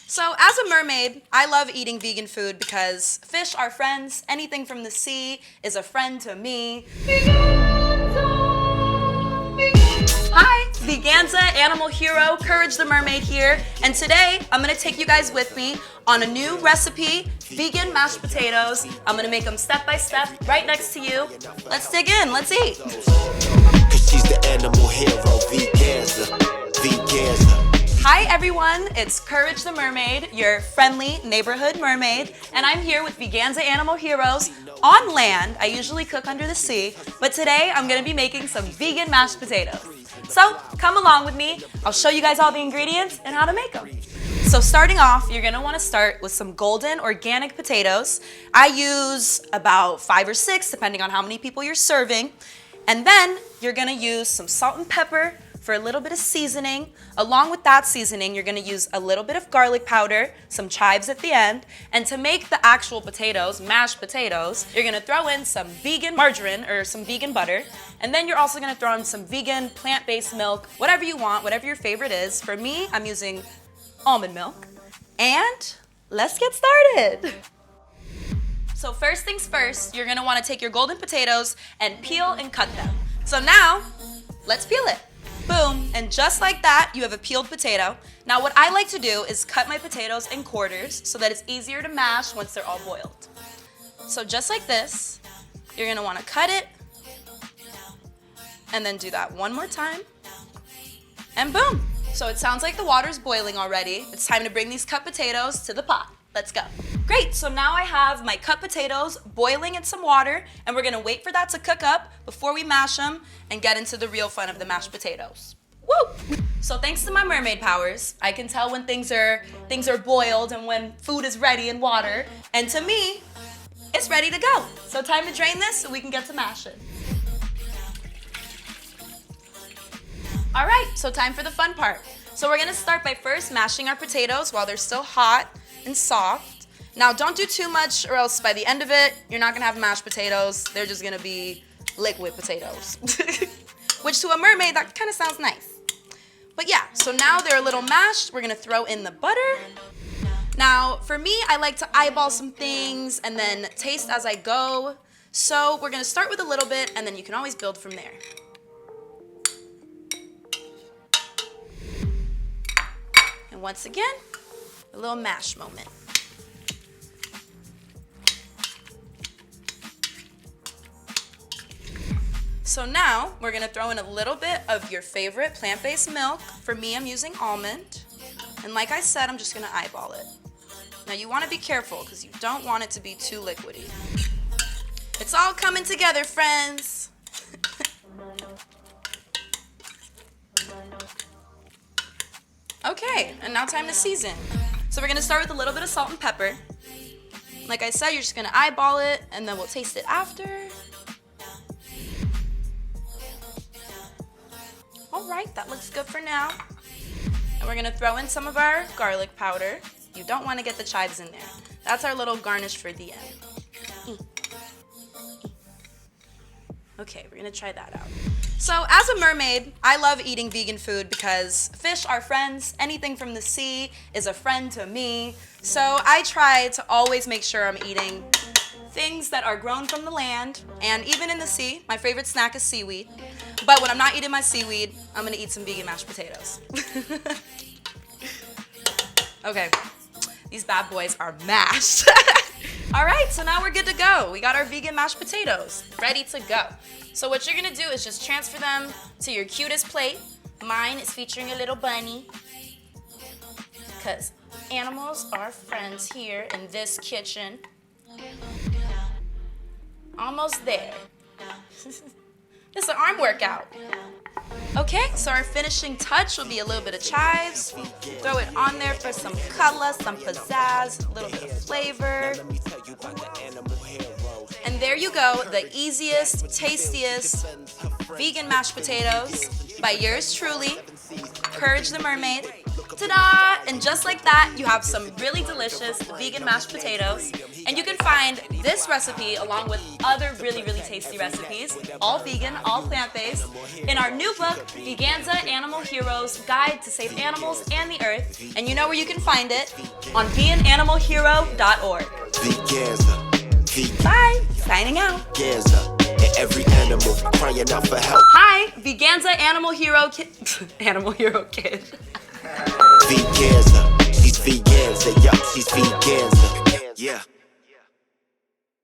So as a mermaid, I love eating vegan food because fish are friends. Anything from the sea is a friend to me. Hi, Veganza Animal Hero, Courage the Mermaid here. And today, I'm gonna take you guys with me on a new recipe, vegan mashed potatoes. I'm gonna make them step by step right next to you. Let's dig in, let's eat. Cause she's the animal hero, Veganza. Hi everyone, it's Courage the Mermaid, your friendly neighborhood mermaid, and I'm here with Veganza Animal Heroes on land. I usually cook under the sea, but today I'm gonna be making some vegan mashed potatoes. So come along with me, I'll show you guys all the ingredients and how to make them. So starting off, you're gonna wanna start with some golden organic potatoes. I use about 5 or 6, depending on how many people you're serving. And then you're gonna use some salt and pepper for a little bit of seasoning. Along with that seasoning, you're gonna use a little bit of garlic powder, some chives at the end, and to make the actual potatoes, mashed potatoes, you're gonna throw in some vegan margarine or some vegan butter, and then you're also gonna throw in some vegan plant-based milk, whatever you want, whatever your favorite is. For me, I'm using almond milk. And let's get started. So first things first, you're gonna wanna take your golden potatoes and peel and cut them. So now, let's peel it. Boom, and just like that, you have a peeled potato. Now what I like to do is cut my potatoes in quarters so that it's easier to mash once they're all boiled. So just like this, you're gonna wanna cut it, and then do that one more time, and boom. So it sounds like the water's boiling already. It's time to bring these cut potatoes to the pot. Let's go. Great, so now I have my cut potatoes boiling in some water, and we're gonna wait for that to cook up before we mash them and get into the real fun of the mashed potatoes. Woo! So thanks to my mermaid powers, I can tell when things are boiled and when food is ready in water, and to me, it's ready to go. So time to drain this so we can get to mashing. All right, so time for the fun part. So we're gonna start by first mashing our potatoes while they're still hot and soft. Now don't do too much or else by the end of it, you're not gonna have mashed potatoes. They're just gonna be liquid potatoes. Which to a mermaid, that kind of sounds nice. But yeah, so now they're a little mashed. We're gonna throw in the butter. Now for me, I like to eyeball some things and then taste as I go. So we're gonna start with a little bit and then you can always build from there. And once again, a little mash moment. So now we're gonna throw in a little bit of your favorite plant-based milk. For me, I'm using almond. And like I said, I'm just gonna eyeball it. Now you wanna be careful because you don't want it to be too liquidy. It's all coming together, friends. Okay, and now time to season. So we're gonna start with a little bit of salt and pepper. Like I said, you're just gonna eyeball it and then we'll taste it after. All right, that looks good for now. And we're gonna throw in some of our garlic powder. You don't wanna get the chives in there. That's our little garnish for the end. Okay, we're gonna try that out. So as a mermaid, I love eating vegan food because fish are friends. Anything from the sea is a friend to me. So I try to always make sure I'm eating things that are grown from the land and even in the sea. My favorite snack is seaweed. But when I'm not eating my seaweed, I'm gonna eat some vegan mashed potatoes. Okay, these bad boys are mashed. All right, so now we're good to go. We got our vegan mashed potatoes ready to go. So what you're gonna do is just transfer them to your cutest plate. Mine is featuring a little bunny because animals are friends here in this kitchen. Almost there. It's an arm workout. Okay, so our finishing touch will be a little bit of chives. Throw it on there for some color, some pizzazz, a little bit of flavor. And there you go, the easiest, tastiest vegan mashed potatoes by yours truly, Courage the Mermaid. Ta-da! And just like that, you have some really delicious vegan mashed potatoes. And you can find this recipe along with other really, really tasty recipes, all vegan, all plant-based, in our new book, Veganza Animal Heroes, Guide to Save Animals and the Earth. And you know where you can find it? On beananimalhero.org. Veganza. Bye. Signing out. Veganza. And every animal crying out for help. Hi, Veganza Animal Hero Kid. Animal Hero Kid. Veganza. He's Veganza. Yo.